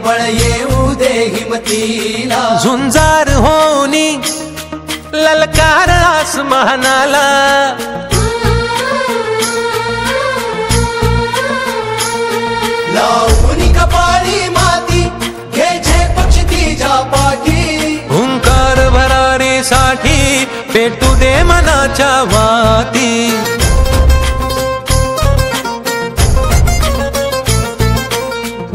बळ येऊ दे हिमतीला, झुंजार होनी ललकार आसमानाला, लावून कपाळी माती घ्यायचे पक्ष तिच्या पाठी, हुंकार भरारीसाठी पेटू दे मनाच्या वाती,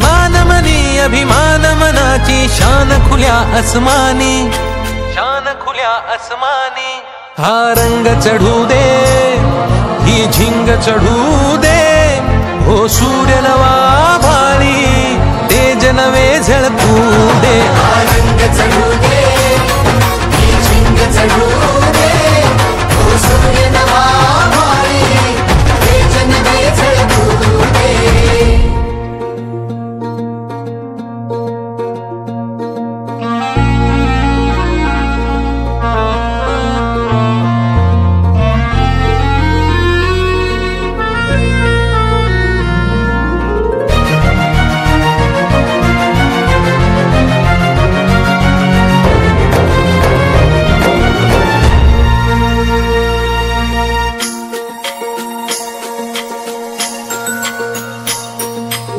मानमनी अभिमान मनाची शान खुल्या आसमानी, शान खुल्या आसमानी, हा रंग चढू दे ही झिंग चढू दे, हो सूर्य नवा भाळी तेज नवे झळकू दे, हा रंग चढू दे ही झिंग चढू दे, हो सूर्य नवा भाळी तेज नवे झळकू दे.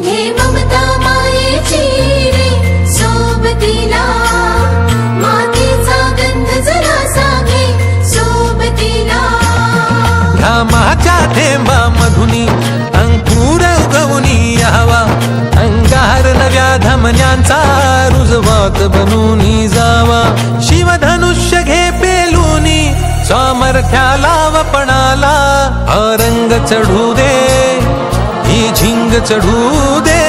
हे ममता मायेची रे सोबतीला, मातीचा गंध जरासा घे सोबतीला, घामाच्या थेंबा मधुनी अंकुर उगवूनी यावा, अंगार नव्या धमन्यांचा रुजवात बनूनी जावा, शिवधनुष्य घे पेलूनी सामर्थ्याला वपणाला, हा रंग चढू दे ही झिंग चढू दे,